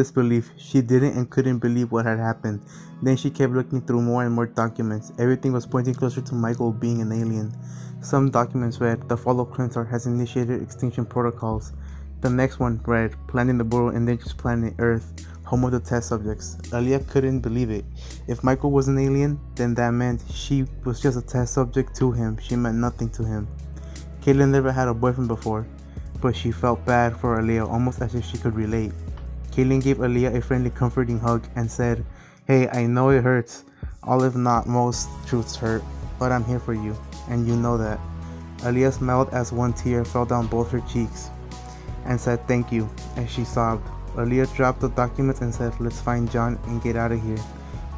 disbelief. She didn't and couldn't believe what had happened. Then she kept looking through more and more documents. Everything was pointing closer to Michael being an alien. Some documents read, the fall of Clintar has initiated extinction protocols. The next one read, planning the world endangered planet Earth, home of the test subjects. Aaliyah couldn't believe it. If Michael was an alien, then that meant she was just a test subject to him. She meant nothing to him. Caitlin never had a boyfriend before, but she felt bad for Aaliyah, almost as if she could relate. Caitlin gave Aaliyah a friendly, comforting hug and said, "Hey, I know it hurts. All if not most truths hurt, but I'm here for you, and you know that." Aaliyah smiled as one tear fell down both her cheeks and said thank you as she sobbed. Aaliyah dropped the documents and said, "Let's find John and get out of here."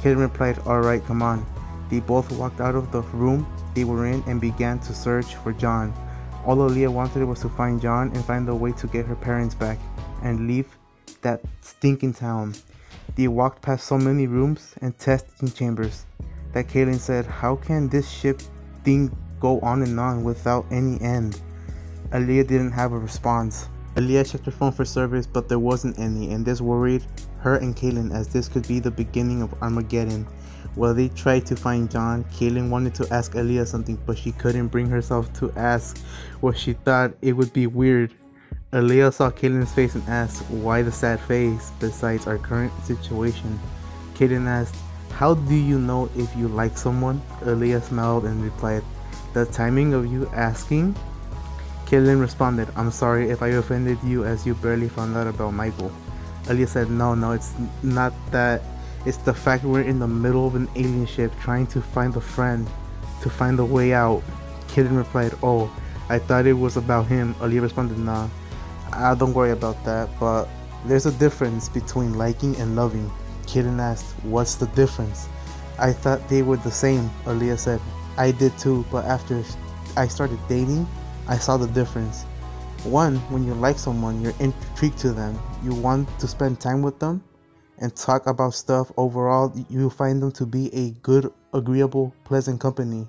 Caitlin replied, "Alright, come on." They both walked out of the room they were in and began to search for John. All Aaliyah wanted was to find John and find a way to get her parents back and leave that stinking town. They walked past so many rooms and testing chambers that Caitlin said, "How can this ship thing go on and on without any end?" Aaliyah didn't have a response. Aaliyah checked her phone for service, but there wasn't any, and this worried her and Caitlin as this could be the beginning of Armageddon. While they tried to find John, Caitlin wanted to ask Aaliyah something, but she couldn't bring herself to ask what she thought it would be weird. Aaliyah saw Caitlin's face and asked, "Why the sad face besides our current situation?" Caitlin asked, "How do you know if you like someone?" Aaliyah smiled and replied, "The timing of you asking?" Caitlin responded, "I'm sorry if I offended you as you barely found out about Michael." Aaliyah said, No, it's not that. It's the fact we're in the middle of an alien ship trying to find a friend, to find a way out." Caitlin replied, "Oh, I thought it was about him." Aaliyah responded, "Nah, don't worry about that, but there's a difference between liking and loving." Caitlin asked, "What's the difference?" "I thought they were the same," Aaliyah said. "I did too, but after I started dating, I saw the difference. One, when you like someone, you're intrigued to them. You want to spend time with them and talk about stuff. Overall, you find them to be a good, agreeable, pleasant company.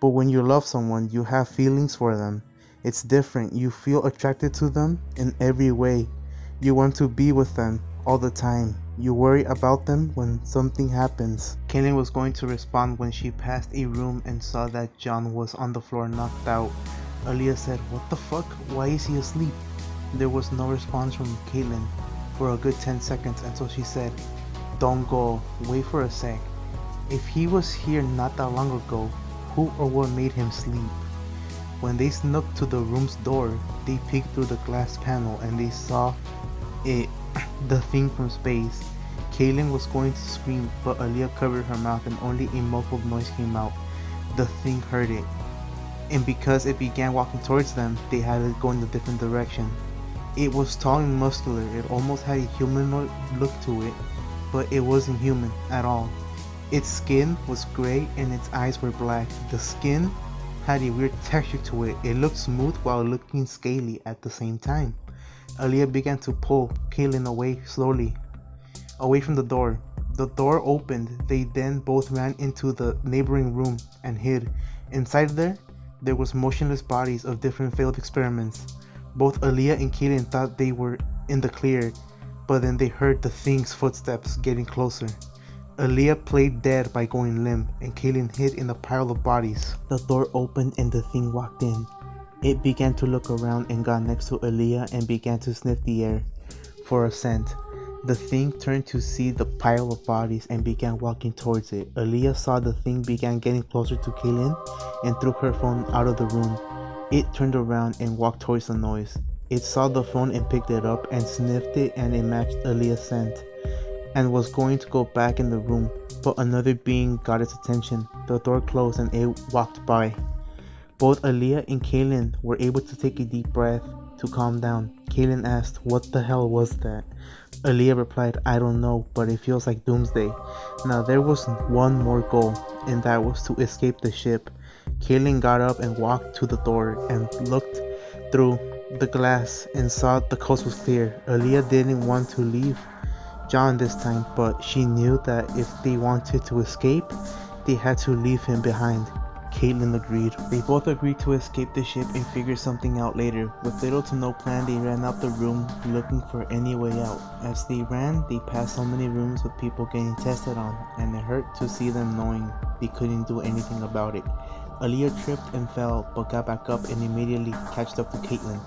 But when you love someone, you have feelings for them. It's different. You feel attracted to them in every way. You want to be with them all the time. You worry about them when something happens." Caitlin was going to respond when she passed a room and saw that John was on the floor knocked out. Aaliyah said, "What the fuck? Why is he asleep?" There was no response from Caitlin for a good 10 seconds until she said, "Don't go. Wait for a sec. If he was here not that long ago, who or what made him sleep?" When they snuck to the room's door, they peeked through the glass panel and they saw it, the thing from space. Caitlin was going to scream, but Aaliyah covered her mouth and only a muffled noise came out. The thing heard it, and because it began walking towards them, they had to go in a different direction. It was tall and muscular. It almost had a humanoid look to it, but it wasn't human at all. Its skin was gray and its eyes were black. The skin had a weird texture to it. It looked smooth while looking scaly at the same time. Aaliyah began to pull Caitlin away slowly, away from the door. The door opened. They then both ran into the neighboring room and hid. Inside there was motionless bodies of different failed experiments. Both Aaliyah and Caitlin thought they were in the clear, but then they heard the thing's footsteps getting closer. Aaliyah played dead by going limp, and Caitlin hid in the pile of bodies. The door opened and the thing walked in. It began to look around and got next to Aaliyah and began to sniff the air for a scent. The thing turned to see the pile of bodies and began walking towards it. Aaliyah saw the thing began getting closer to Caitlin and threw her phone out of the room. It turned around and walked towards the noise. It saw the phone and picked it up and sniffed it, and it matched Aaliyah's scent and was going to go back in the room, but another being got its attention. The door closed and it walked by. Both Aaliyah and Caitlin were able to take a deep breath to calm down. Caitlin asked, "What the hell was that?" Aaliyah replied, "I don't know, but it feels like doomsday." Now there was one more goal, and that was to escape the ship. Caitlin got up and walked to the door and looked through the glass and saw the coast was clear. Aaliyah didn't want to leave John this time, but she knew that if they wanted to escape, they had to leave him behind. Caitlin agreed. They both agreed to escape the ship and figure something out later. With little to no plan, they ran out the room looking for any way out. As they ran, they passed so many rooms with people getting tested on, and it hurt to see them knowing they couldn't do anything about it. Aaliyah tripped and fell, but got back up and immediately catched up to Caitlin.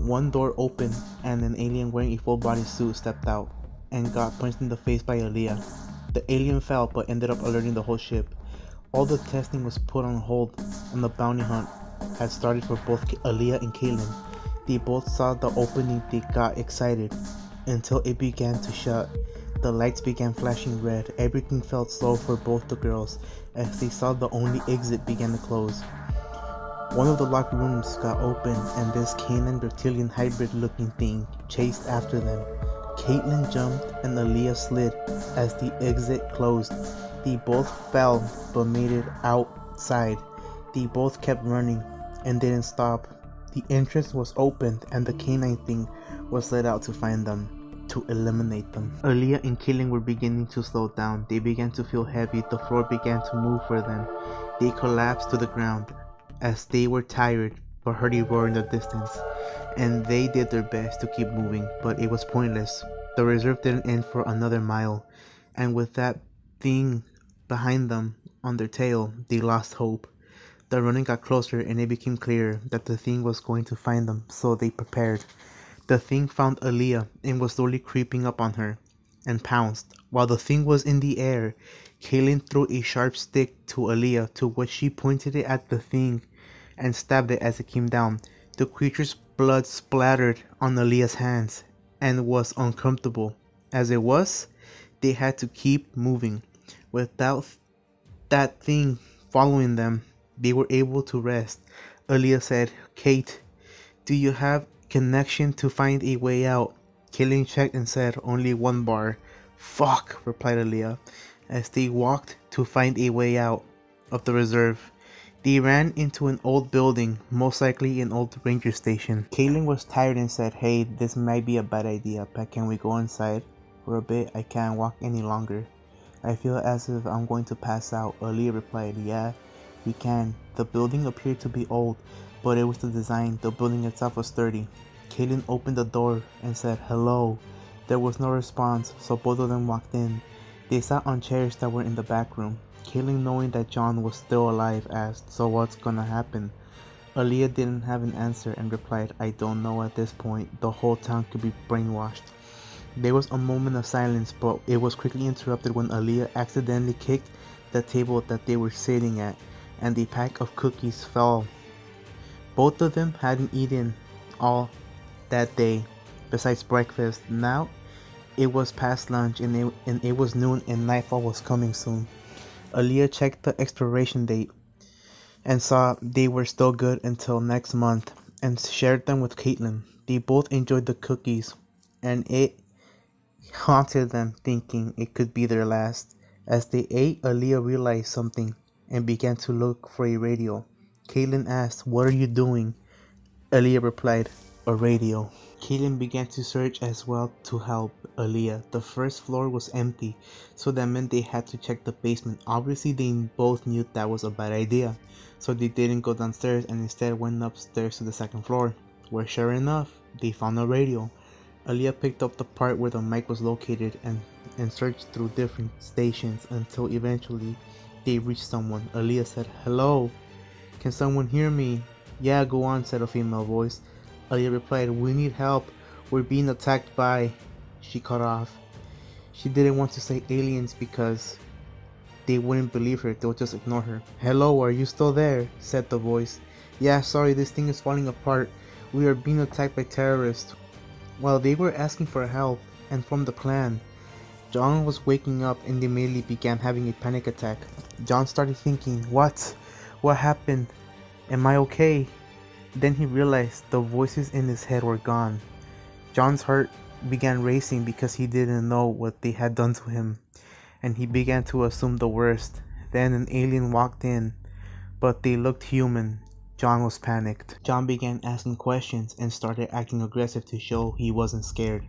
One door opened, and an alien wearing a full body suit stepped out and got punched in the face by Aaliyah. The alien fell, but ended up alerting the whole ship. All the testing was put on hold, and the bounty hunt had started for both Aaliyah and Caitlin. They both saw the opening. They got excited until it began to shut. The lights began flashing red. Everything felt slow for both the girls as they saw the only exit began to close. One of the locked rooms got open, and this canine reptilian hybrid looking thing chased after them. Caitlin jumped and Aaliyah slid as the exit closed. They both fell but made it outside. They both kept running and didn't stop. The entrance was opened and the canine thing was let out to find them, to eliminate them. Aaliyah and Caitlin were beginning to slow down. They began to feel heavy. The floor began to move for them. They collapsed to the ground as they were tired but heard a roar in the distance, and they did their best to keep moving, but it was pointless. The reserve didn't end for another mile, and with that thing behind them on their tail, they lost hope. The running got closer and it became clear that the thing was going to find them, so they prepared. The thing found Aaliyah and was slowly creeping up on her and pounced. While the thing was in the air, Caitlin threw a sharp stick to Aaliyah, to which she pointed it at the thing and stabbed it as it came down. The creature's blood splattered on Aaliyah's hands and was uncomfortable. As it was, they had to keep moving. Without that thing following them, they were able to rest. Aaliyah said, "Kate, do you have connection to find a way out?" Caitlin checked and said, "Only one bar." "Fuck," replied Aaliyah, as they walked to find a way out of the reserve. They ran into an old building, most likely an old ranger station. Caitlin was tired and said, "Hey, this might be a bad idea, but can we go inside for a bit? I can't walk any longer. I feel as if I'm going to pass out." Aaliyah replied, "Yeah, we can." The building appeared to be old, but it was the design. The building itself was sturdy. Caitlin opened the door and said, "Hello." There was no response, so both of them walked in. They sat on chairs that were in the back room. Caitlin, knowing that John was still alive, asked, "So what's gonna happen?" Aaliyah didn't have an answer and replied, "I don't know at this point. The whole town could be brainwashed." There was a moment of silence, but it was quickly interrupted when Aaliyah accidentally kicked the table that they were sitting at, and a pack of cookies fell. Both of them hadn't eaten all that day, besides breakfast. Now it was past lunch, and it was noon, and nightfall was coming soon. Aaliyah checked the expiration date and saw they were still good until next month, and shared them with Caitlin. They both enjoyed the cookies, and it haunted them, thinking it could be their last. As they ate, Aaliyah realized something and began to look for a radio. Caitlin asked, "What are you doing?" Aaliyah replied, "A radio." Caitlin began to search as well to help Aaliyah. The first floor was empty, so that meant they had to check the basement. Obviously, they both knew that was a bad idea, so they didn't go downstairs and instead went upstairs to the second floor, where sure enough, they found a radio. Aaliyah picked up the part where the mic was located and searched through different stations until eventually they reached someone. Aaliyah said, "Hello, can someone hear me?" "Yeah, go on," said a female voice. Aaliyah replied, "We need help. We're being attacked by..." She cut off. She didn't want to say aliens because they wouldn't believe her. They would just ignore her. "Hello, are you still there?" said the voice. "Yeah, sorry, this thing is falling apart. We are being attacked by terrorists." While they were asking for help and from the plan, John was waking up and immediately began having a panic attack. John started thinking, What happened? Am I okay?" Then he realized the voices in his head were gone. John's heart began racing because he didn't know what they had done to him, and he began to assume the worst. Then an alien walked in, but they looked human. John was panicked. John began asking questions and started acting aggressive to show he wasn't scared.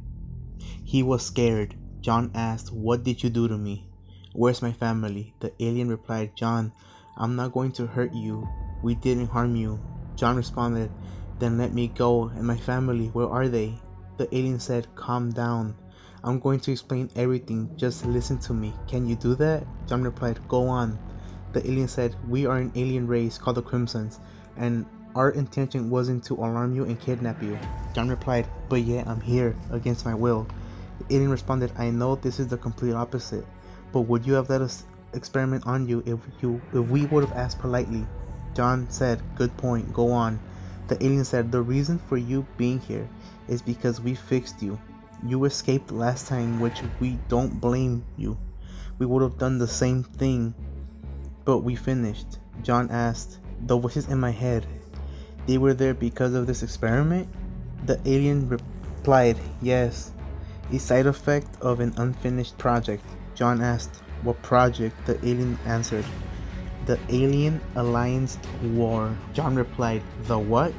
He was scared. John asked, "What did you do to me? Where's my family?" The alien replied, "John, I'm not going to hurt you. We didn't harm you. John responded, then let me go. And my family, where are they? The alien said, calm down. I'm going to explain everything. Just listen to me. Can you do that? John replied, go on. The alien said, we are an alien race called the Crimsons, and our intention wasn't to alarm you and kidnap you. John replied, but yet I'm here, against my will. The alien responded, I know this is the complete opposite, but would you have let us experiment on you if we would have asked politely? John said, good point, go on. The alien said, the reason for you being here is because we fixed you. You escaped last time, which we don't blame you. We would have done the same thing, but we finished. John asked, the voices in my head, they were there because of this experiment? The alien replied, yes, a side effect of an unfinished project. John asked, what project? The alien answered, the Alien Alliance War. John replied, the what?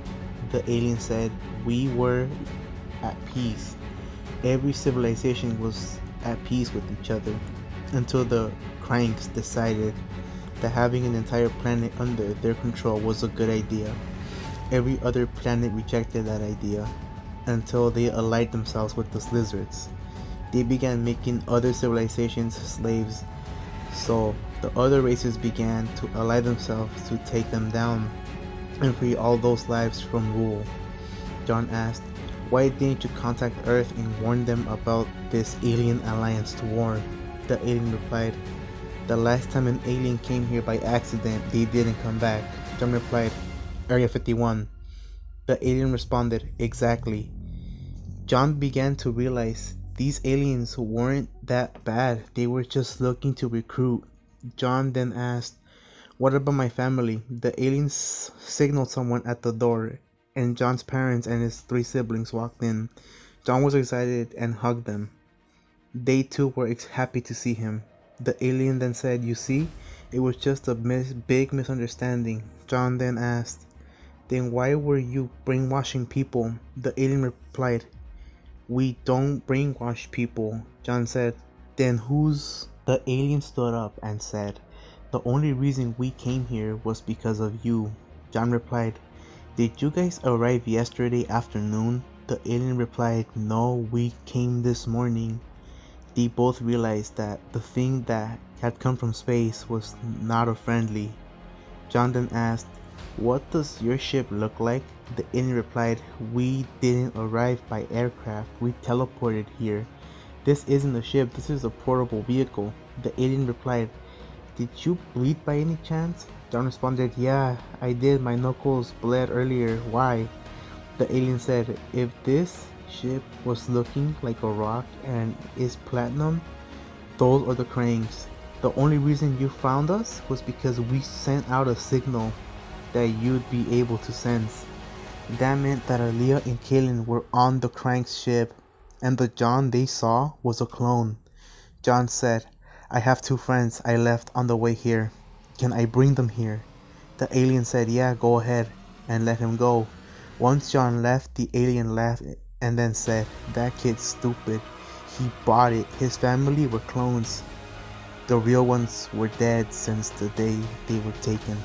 The alien said, we were at peace. Every civilization was at peace with each other until the Cranks decided that having an entire planet under their control was a good idea. Every other planet rejected that idea until they allied themselves with the lizards. They began making other civilizations slaves, so the other races began to ally themselves to take them down and free all those lives from rule. John asked, why didn't you contact Earth and warn them about this alien alliance war? The alien replied, the last time an alien came here by accident, they didn't come back. John replied, Area 51. The alien responded, exactly. John began to realize these aliens weren't that bad, they were just looking to recruit. John then asked, what about my family? The aliens signaled someone at the door, and John's parents and his 3 siblings walked in. John was excited and hugged them. They too were happy to see him. The alien then said, you see, it was just a big misunderstanding. John then asked, then why were you brainwashing people? The alien replied, we don't brainwash people. John said, then who's... The alien stood up and said, the only reason we came here was because of you. John replied, did you guys arrive yesterday afternoon? The alien replied, no, we came this morning. They both realized that the thing that had come from space was not a friendly. John then asked, what does your ship look like? The alien replied, we didn't arrive by aircraft, we teleported here. This isn't a ship, this is a portable vehicle. The alien replied, did you bleed by any chance? John responded, yeah, I did, my knuckles bled earlier, why? The alien said, if this ship was looking like a rock and is platinum, those are the Cranks. The only reason you found us was because we sent out a signal that you'd be able to sense. That meant that Aaliyah and Kaylin were on the Cranks ship, and the John they saw was a clone. John said, I have 2 friends I left on the way here. Can I bring them here? The alien said, yeah, go ahead, and let him go. Once John left, the alien laughed and then said, that kid's stupid. He bought it. His family were clones. The real ones were dead since the day they were taken.